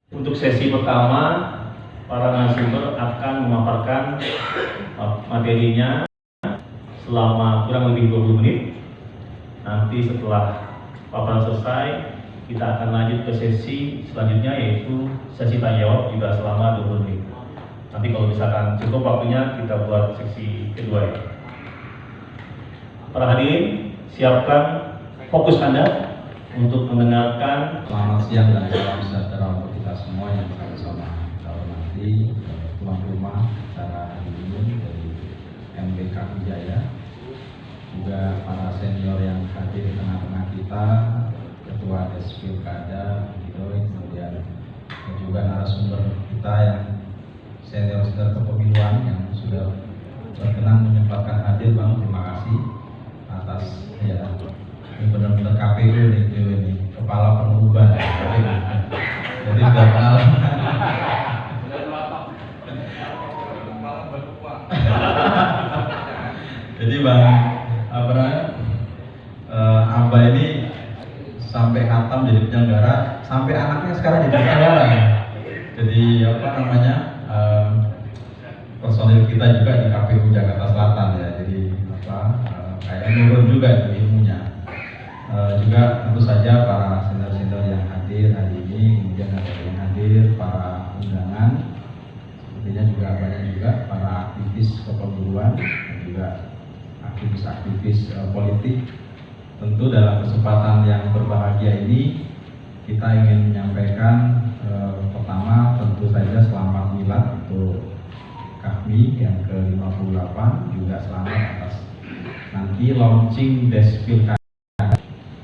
Untuk sesi pertama, para narasumber akan memaparkan materinya selama kurang lebih 20 menit. Nanti setelah paparan selesai, kita akan lanjut ke sesi selanjutnya, yaitu sesi tanya jawab juga selama 20 menit. Nanti kalau misalkan cukup waktunya, kita buat sesi kedua ya. Para hadirin, siapkan fokus Anda untuk mendengarkan. Selamat siang dan salam sejahtera untuk kita semua yang sama-sama kita hormati tuan rumah acara hari ini dari MBK Wijaya, juga para senior yang hadir di tengah-tengah kita, Ketua Despilkada, kemudian juga narasumber kita yang senior-senior kepemiluan yang sudah berkenan menyempatkan hadir. Bang, terima kasih atas ya. Ini benar-benar KPU nih, ini kepala perubahan. Jadi sudah kenal. Jadi Bang Amba ini sampai khatam jadi penyelenggara, sampai anaknya sekarang jadi penyelenggara. Jadi personil kita juga di KPU Jakarta Selatan ya. Jadi kayak nurun juga itu ilmunya. Juga tentu saja para senior-senior yang hadir hari ini, kemudian ada yang hadir para undangan, sepertinya juga banyak juga para aktivis kepemiluan dan juga aktivis-aktivis politik. Tentu dalam kesempatan yang berbahagia ini kita ingin menyampaikan pertama tentu saja selamat milad untuk kami yang ke-58, juga selamat atas nanti launching Despilkada.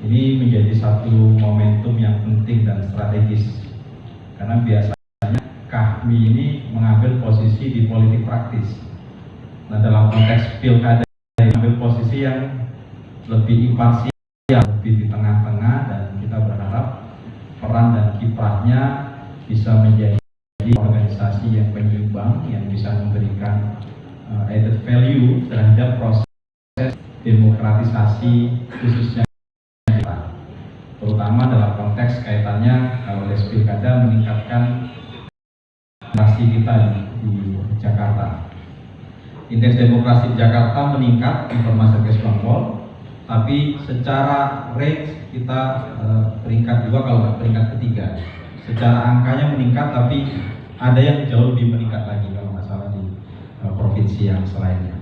Ini menjadi satu momentum yang penting dan strategis, karena biasanya KAHMI ini mengambil posisi di politik praktis. Nah, dalam konteks pilkada ini mengambil posisi yang lebih imparsial, lebih di tengah-tengah, dan kita berharap peran dan kiprahnya bisa menjadi organisasi yang penyeimbang, yang bisa memberikan added value terhadap proses demokratisasi khususnya, terutama dalam konteks kaitannya kalau Despilkada meningkatkan demokrasi kita di Jakarta. Indeks demokrasi di Jakarta meningkat, informasi Kesbangpol, tapi secara rate kita peringkat 2 kalau nggak peringkat ketiga. Secara angkanya meningkat, tapi ada yang jauh lebih meningkat lagi kalau nggak salah di provinsi yang selainnya.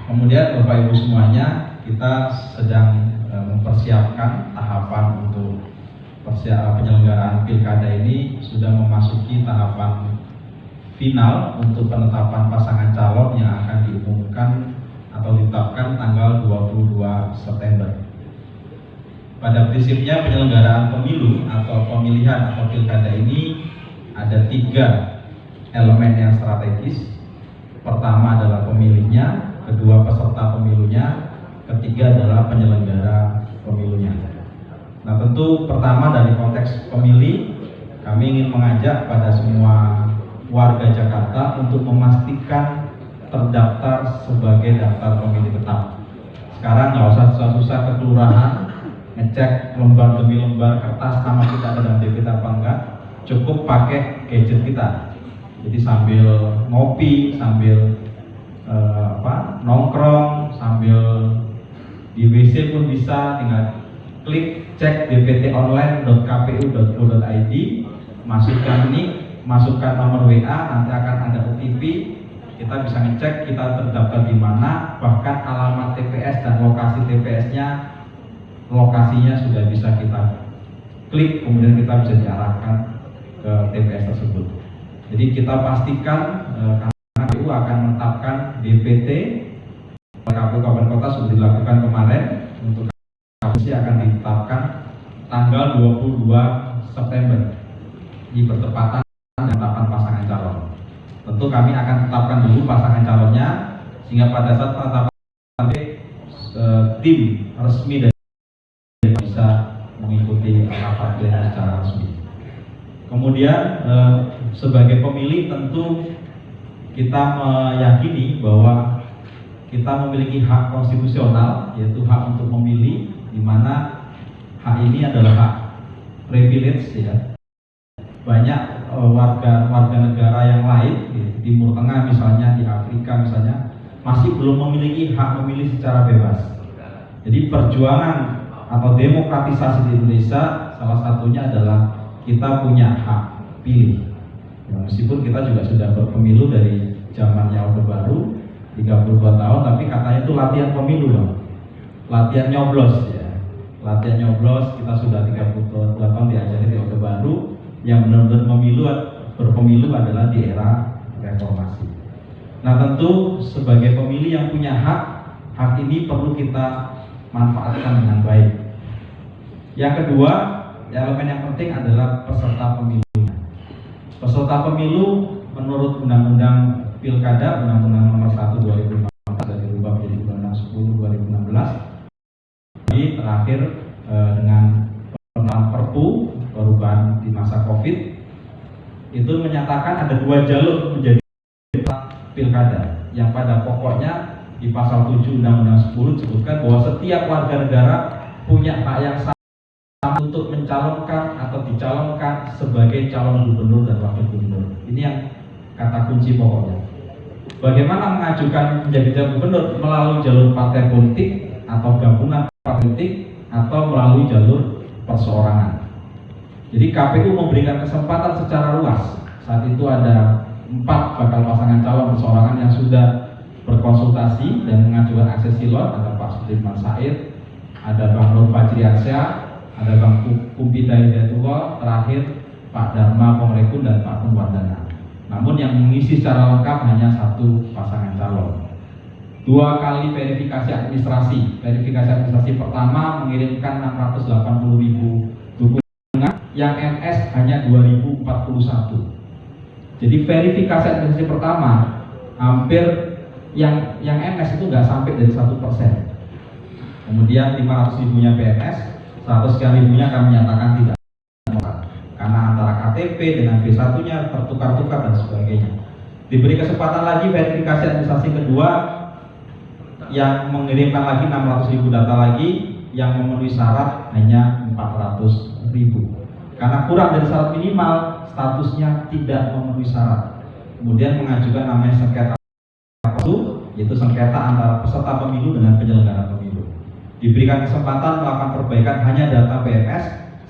Kemudian Bapak Ibu semuanya, kita sedang mempersiapkan tahapan untuk penyelenggaraan pilkada ini, sudah memasuki tahapan final untuk penetapan pasangan calon yang akan diumumkan atau ditetapkan tanggal 22 September. Pada prinsipnya penyelenggaraan pemilu atau pemilihan atau pilkada ini ada 3 elemen yang strategis. Pertama adalah pemilihnya, kedua peserta pemilunya, ketiga adalah penyelenggara pemilunya. Nah, tentu pertama dari konteks pemilih, kami ingin mengajak pada semua warga Jakarta untuk memastikan terdaftar sebagai daftar pemilih tetap. Sekarang nggak usah susah-susah ke kelurahan ngecek lembar demi lembar kertas nama kita ada dalam DPT apa enggak, cukup pakai gadget kita. Jadi sambil ngopi, sambil nongkrong, sambil di WC pun bisa, tinggal klik cek dptonline.kpu.go.id, masukkan NIK, masukkan nomor WA, nanti akan ada OTP, kita bisa ngecek kita terdaftar di mana, bahkan alamat TPS dan lokasi TPS-nya, lokasinya sudah bisa kita klik, kemudian kita bisa diarahkan ke TPS tersebut. Jadi kita pastikan karena KPU akan menetapkan DPT KPU Kabupaten Kota sudah dilakukan kemarin, untuk KPU akan ditetapkan tanggal 22 September di bertepatan dengan penetapan pasangan calon. Tentu kami akan tetapkan dulu pasangan calonnya, sehingga pada saat penetapan tim resmi dari bisa mengikuti rapat pleno secara resmi. Kemudian sebagai pemilih tentu kita meyakini bahwa kita memiliki hak konstitusional, yaitu hak untuk memilih, di mana hak ini adalah hak privilege ya, banyak warga negara yang lain di Timur Tengah misalnya, di Afrika misalnya, masih belum memiliki hak memilih secara bebas. Jadi perjuangan atau demokratisasi di Indonesia salah satunya adalah kita punya hak pilih. Ya, meskipun kita juga sudah berpemilu dari zamannya Orde Baru 32 tahun, tapi katanya itu latihan pemilu dong. Latihan nyoblos ya. Latihan nyoblos kita sudah 32 tahun diajari di Orde Baru, yang benar-benar berpemilu adalah di era reformasi. Nah, tentu sebagai pemilih yang punya hak ini perlu kita manfaatkan dengan baik. Yang kedua, elemen yang penting adalah peserta pemilu. Peserta pemilu menurut Undang-Undang Pilkada, Undang-Undang Nomor 1 2015 dan dirubah menjadi Undang-Undang 10 2016. Ini terakhir dengan pengenalan Perpu perubahan di masa Covid itu menyatakan ada 2 jalur menjadi pilkada, yang pada pokoknya di pasal 7 Undang-Undang 10 disebutkan bahwa setiap warga negara punya hak yang sama untuk mencalonkan atau dicalonkan sebagai calon gubernur dan wakil gubernur. Ini yang kata kunci pokoknya. Bagaimana mengajukan menjadi calon gubernur? Melalui jalur partai politik atau gabungan partai politik atau melalui jalur perseorangan. Jadi KPU memberikan kesempatan secara luas. Saat itu ada 4 bakal pasangan calon perseorangan yang sudah berkonsultasi dan mengajukan akses silon. Ada Pak Sudirman Said, ada Bang Nur Fajriansyah, ada Bang Kumpida Hidayatullah, terakhir Pak Dharma Pongrekun dan Pak Kunwardana. Namun yang mengisi secara lengkap hanya 1 pasangan calon. 2 kali verifikasi administrasi. Verifikasi administrasi pertama mengirimkan 680.000 dukungan, yang MS hanya 2041. Jadi verifikasi administrasi pertama hampir yang MS itu nggak sampai dari 1%. Kemudian 500.000-nya PNS, 100 sekian ribunya kami nyatakan tidak, karena antara KTP dengan B1-nya tertukar-tukar dan sebagainya. Diberi kesempatan lagi verifikasi administrasi kedua yang mengirimkan lagi 600.000 data lagi, yang memenuhi syarat hanya 400.000. Karena kurang dari syarat minimal, statusnya tidak memenuhi syarat. Kemudian mengajukan namanya sengketa, yaitu sengketa antara peserta pemilu dengan penyelenggara pemilu. Diberikan kesempatan melakukan perbaikan hanya data PMS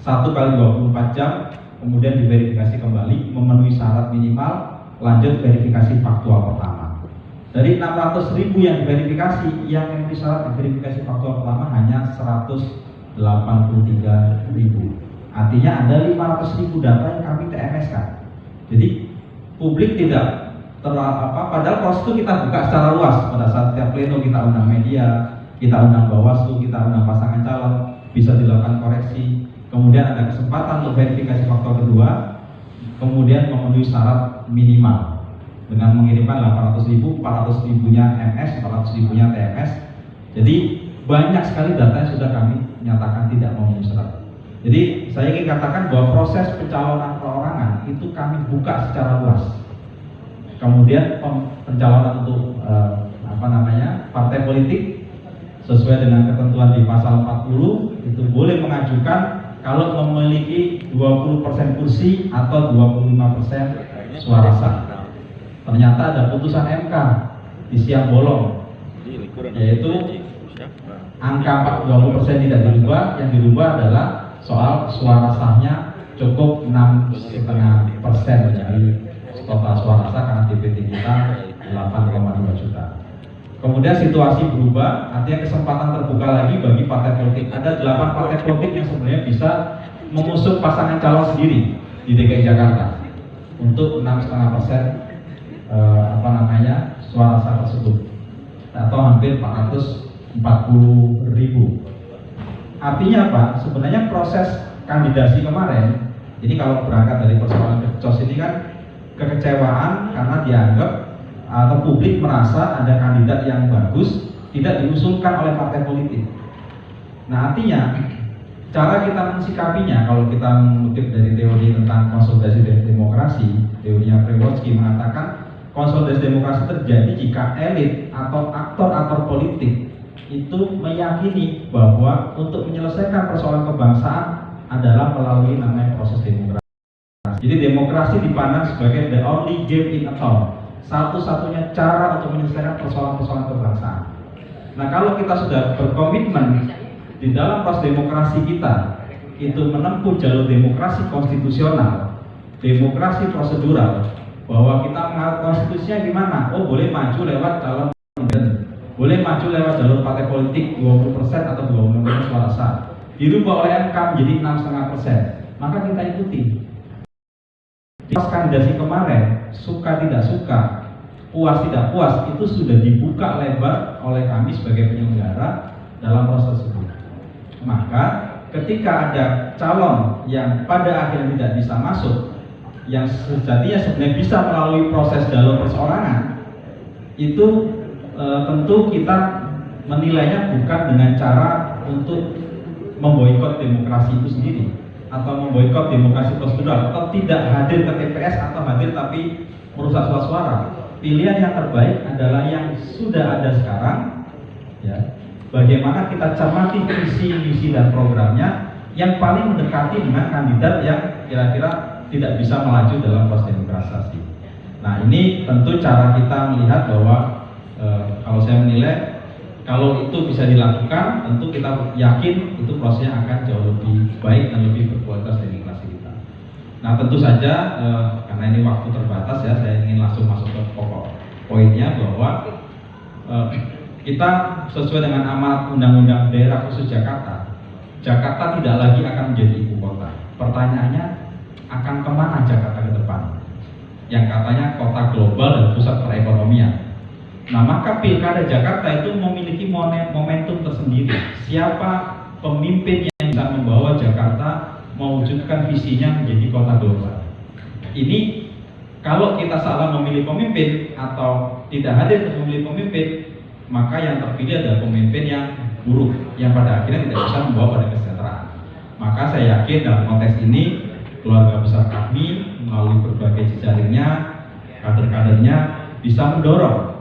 1 kali 24 jam, kemudian diverifikasi kembali, memenuhi syarat minimal, lanjut verifikasi faktual pertama. Dari 600.000 yang diverifikasi, yang memenuhi syarat diverifikasi faktual pertama hanya 183.000. Artinya ada 500.000 data yang kami TMS kan. Jadi publik tidak padahal proses itu kita buka secara luas. Pada saat tiap pleno kita undang media, kita undang Bawaslu, kita undang pasangan calon, bisa dilakukan koreksi. Kemudian ada kesempatan untuk verifikasi faktor kedua, kemudian memenuhi syarat minimal dengan mengirimkan 800.000, 400.000-nya MS, 400.000-nya TMS. Jadi banyak sekali data yang sudah kami nyatakan tidak memenuhi syarat. Jadi saya ingin katakan bahwa proses pencalonan perorangan itu kami buka secara luas. Kemudian pencalonan untuk partai politik sesuai dengan ketentuan di pasal 40 itu boleh mengajukan kalau memiliki 20% kursi atau 25% suara sah. Ternyata ada putusan MK di siang bolong, yaitu angka 20% tidak dirubah, yang dirubah adalah soal suara sahnya cukup 6,5% dari total suara sah, karena DPT kita 8,2 juta. Kemudian situasi berubah, artinya kesempatan terbuka lagi bagi partai politik. Ada 8 partai politik yang sebenarnya bisa mengusung pasangan calon sendiri di DKI Jakarta untuk 6,5% suara sah tersebut, atau hampir 440.000. Artinya apa? Sebenarnya proses kandidasi kemarin, ini kalau berangkat dari persoalan kecos ini kan kekecewaan karena dianggap atau publik merasa ada kandidat yang bagus tidak diusulkan oleh partai politik. Nah, artinya cara kita mensikapinya, kalau kita mengutip dari teori tentang konsolidasi demokrasi, teorinya Prewolski mengatakan konsolidasi demokrasi terjadi jika elit atau aktor-aktor politik itu meyakini bahwa untuk menyelesaikan persoalan kebangsaan adalah melalui namanya proses demokrasi. Jadi demokrasi dipandang sebagai the only game in a town, satu-satunya cara untuk menyelesaikan persoalan-persoalan kebangsaan. Nah, kalau kita sudah berkomitmen di dalam proses demokrasi kita itu menempuh jalur demokrasi konstitusional, demokrasi prosedural, bahwa kita mengatur konstitusinya gimana? Oh, boleh maju lewat calon presiden, boleh maju lewat jalur partai politik 20% atau 20% suara sah, dirubah oleh MK menjadi 6,5%, maka kita ikuti. Pas kandidasi kemarin, suka tidak suka, puas tidak puas, itu sudah dibuka lebar oleh kami sebagai penyelenggara dalam proses tersebut. Maka ketika ada calon yang pada akhirnya tidak bisa masuk, yang sejatinya sebenarnya bisa melalui proses jalur perseorangan, itu tentu kita menilainya bukan dengan cara untuk memboikot demokrasi itu sendiri, atau memboikot demokrasi prosedural, atau tidak hadir ke TPS, atau hadir tapi merusak suara. Pilihan yang terbaik adalah yang sudah ada sekarang, ya. Bagaimana kita cermati visi, misi dan programnya yang paling mendekati dengan kandidat yang kira-kira tidak bisa melaju dalam proses demokrasi. Nah, ini tentu cara kita melihat bahwa kalau saya menilai, kalau itu bisa dilakukan, tentu kita yakin itu prosesnya akan jauh lebih baik dan lebih berkualitas demokrasi kita. Nah, tentu saja karena ini waktu terbatas ya, saya ingin langsung masuk ke pokok poinnya bahwa kita sesuai dengan amanat Undang-Undang Daerah Khusus Jakarta, Jakarta tidak lagi akan menjadi ibu kota. Pertanyaannya, akan kemana Jakarta ke depan? Yang katanya kota global dan pusat perekonomian. Nah, maka Pilkada Jakarta itu memiliki momentum tersendiri. Siapa pemimpin yang bisa membawa Jakarta mewujudkan visinya menjadi kota global? Ini kalau kita salah memilih pemimpin atau tidak hadir untuk memilih pemimpin, maka yang terpilih adalah pemimpin yang buruk, yang pada akhirnya tidak bisa membawa pada kesejahteraan. Maka saya yakin dalam konteks ini keluarga besar kami melalui berbagai jejaringnya, kader-kadernya bisa mendorong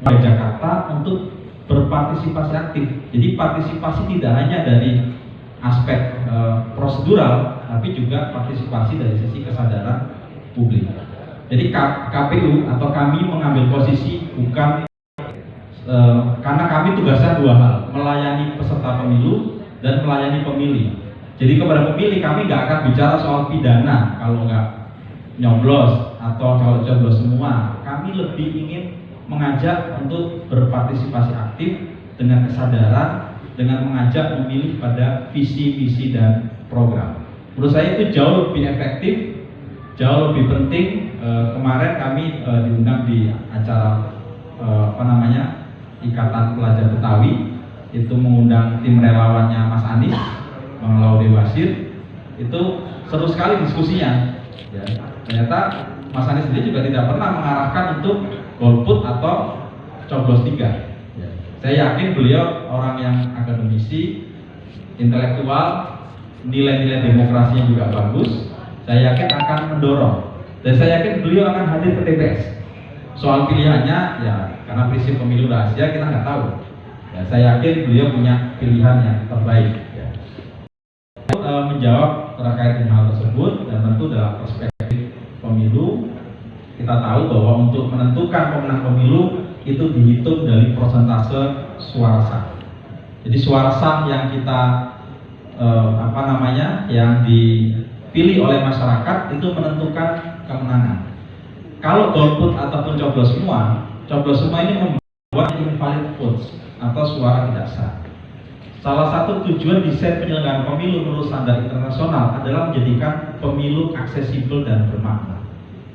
Jakarta untuk berpartisipasi aktif. Jadi partisipasi tidak hanya dari aspek prosedural, tapi juga partisipasi dari sisi kesadaran publik. Jadi KPU atau kami mengambil posisi bukan karena kami tugasnya dua hal, melayani peserta pemilu dan melayani pemilih. Jadi kepada pemilih kami nggak akan bicara soal pidana kalau nggak nyoblos atau kalau coblos semua. Kami lebih ingin mengajak untuk berpartisipasi aktif dengan kesadaran, dengan mengajak memilih pada visi, misi dan program. Menurut saya itu jauh lebih efektif, jauh lebih penting. Kemarin kami diundang di acara Ikatan Pelajar Betawi, itu mengundang tim relawannya Mas Anies, Bang Laude Wasir. Itu seru sekali diskusinya. Ya, ternyata Mas Anies sendiri juga tidak pernah mengarahkan untuk golput atau coblos 3. Ya. Saya yakin beliau orang yang akademisi, intelektual, nilai-nilai demokrasinya juga bagus. Saya yakin akan mendorong, dan saya yakin beliau akan hadir ke TPS. Soal pilihannya, ya karena prinsip pemilu rahasia kita nggak tahu. Ya, saya yakin beliau punya pilihan yang terbaik. Ya. Menjawab terkait dengan hal tersebut, dan tentu dalam perspektif pemilu, kita tahu bahwa untuk menentukan pemenang pemilu itu dihitung dari persentase suara sah. Jadi suara sah yang kita yang dipilih oleh masyarakat itu menentukan kemenangan. Kalau golput ataupun coblos semua ini membuat invalid votes atau suara tidak sah. Salah satu tujuan desain penyelenggaraan pemilu menurut standar internasional adalah menjadikan pemilu aksesibel dan bermakna.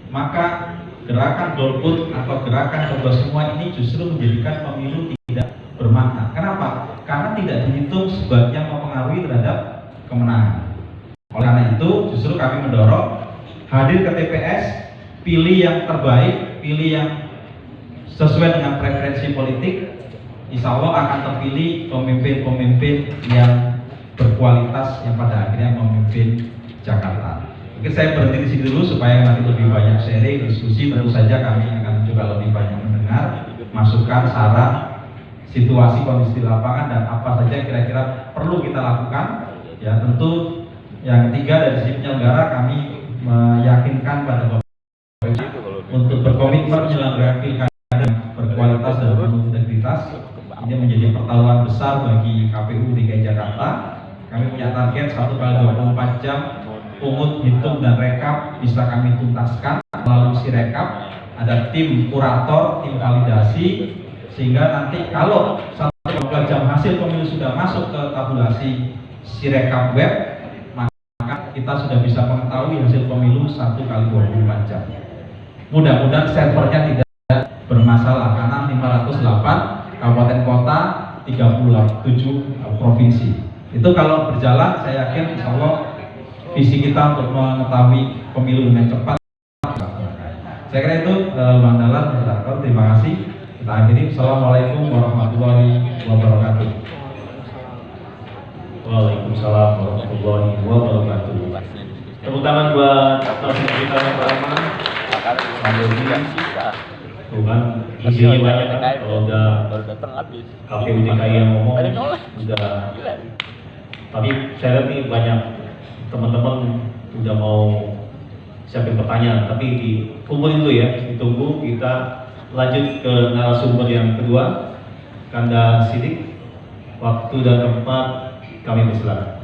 Maka gerakan golput atau gerakan coblos semua ini justru menjadikan pemilu tidak bermakna. Kenapa? Karena tidak dihitung sebagai yang mempengaruhi terhadap kemenangan. Oleh karena itu, justru kami mendorong hadir ke TPS, pilih yang terbaik, pilih yang sesuai dengan preferensi politik. Insya Allah akan terpilih pemimpin-pemimpin yang berkualitas yang pada akhirnya memimpin Jakarta. Mungkin saya berhenti di sini dulu supaya nanti lebih banyak sharing, diskusi. Tentu saja kami akan juga lebih banyak mendengar masukan, saran, situasi kondisi di lapangan, dan apa saja kira-kira perlu kita lakukan. Ya, tentu yang ketiga dari sisi penyelenggara, kami meyakini Komitmen penyelenggaraan pilkada berkualitas dan berintegritas ini menjadi pertaruhan besar bagi KPU DKI Jakarta. Kami punya target 1 kali 24 jam pungut, hitung dan rekap bisa kami tuntaskan melalui Sirekap. Ada tim kurator, tim validasi, sehingga nanti kalau 1 jam hasil pemilu sudah masuk ke tabulasi Sirekap web, maka kita sudah bisa mengetahui hasil pemilu 1 kali 24 jam. Mudah-mudahan servernya tidak bermasalah karena 508 kabupaten kota, 37 provinsi. Itu kalau berjalan, saya yakin insya Allah visi kita untuk mengetahui pemilu dengan cepat. Saya kira itu Bang Dahlan, terima kasih. Kita akhiri. Assalamualaikum warahmatullahi wabarakatuh. Waalaikumsalam warahmatullahi wabarakatuh. Tepuk tangan buat narasumber kita yang pertama. Tuh kan, isinya banyak kan. Kalau udah KPU DKI yang ngomong, udah. Tapi saya lihat nih banyak teman-teman udah mau siapin pertanyaan, tapi dikumpulin dulu ya, ditunggu. Kita lanjut ke narasumber yang kedua, Kanda Sidik. Waktu dan tempat kami persilakan.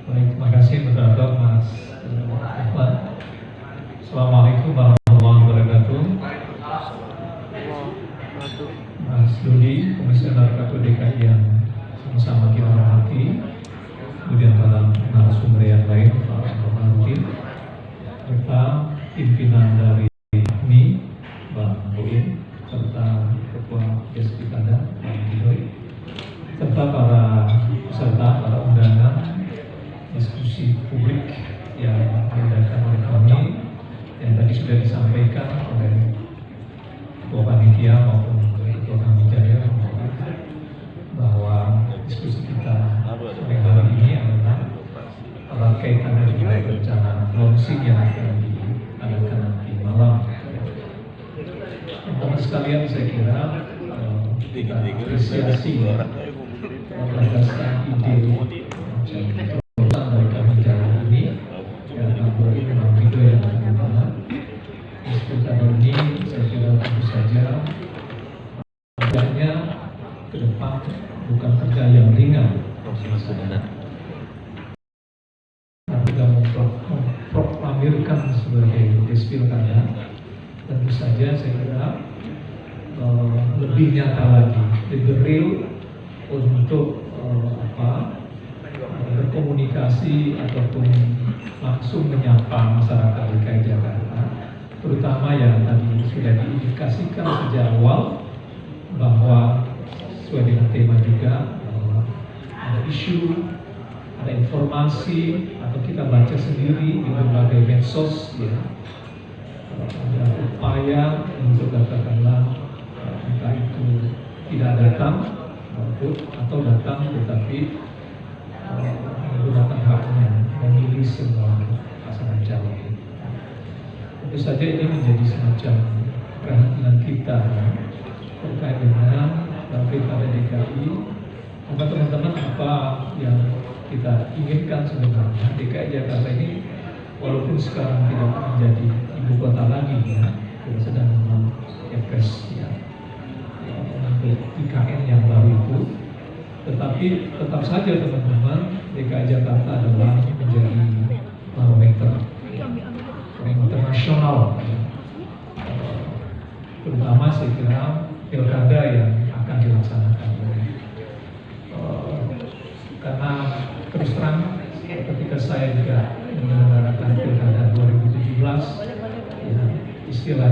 Baik, terima kasih Moderator Mas Iqbal. Assalamualaikum warahmatullahi wabarakatuh. Mas Dodi, Komisioner KPU DKI yang sama-sama kita hormati, kemudian para narasumber yang lain, Pak Romantin, serta pimpinan dari KMI, Bang Boim, serta Ketua Des Pilkada, Bang Gidoy, serta para peserta, para undangan diskusi publik yang diadakan oleh kami, yang tadi sudah disampaikan oleh Ketua Panitia maupun Ketua Kami Jaya, bahwa diskusi kita sore hari ini adalah erat kaitannya dengan rencana launching yang akan diadakan nanti malam. Teman-teman sekalian, saya kira kita apresiasi berdasarkan ide dari Kami Jaya ini dan Bang Gido yang akan diskusi ini. Saya kira tentu saja kerjanya ke depan bukan kerja yang ringan, tapi kita memproklamirkan sebagai Des Pilkada. Tentu saja saya kira lebih nyata lagi, lebih real untuk berkomunikasi ataupun langsung menyapa masyarakat DKI Jakarta, terutama yang tadi sudah diindikasikan sejak awal bahwa sesuai dengan tema juga ada isu, ada informasi, atau kita baca sendiri di berbagai medsos, ya, ada upaya untuk katakanlah entah itu tidak datang maupun atau datang tetapi menggunakan haknya memilih semua pasangan calon. Tentu saja ini menjadi semacam perhatian kita terkait dengan pilkada DKI. Maka teman-teman, apa yang kita inginkan sebenarnya, DKI Jakarta ini walaupun sekarang tidak menjadi ibu kota lagi, ya, kita sedang mengepres ya, untuk IKN yang baru itu, tetapi tetap saja teman-teman, DKI Jakarta adalah menjadi barometer internasional, ya. Terutama saya kira pilkada yang akan dilaksanakan. Karena terus terang ketika saya juga menyelenggarakan pilkada 2017, ya, istilahnya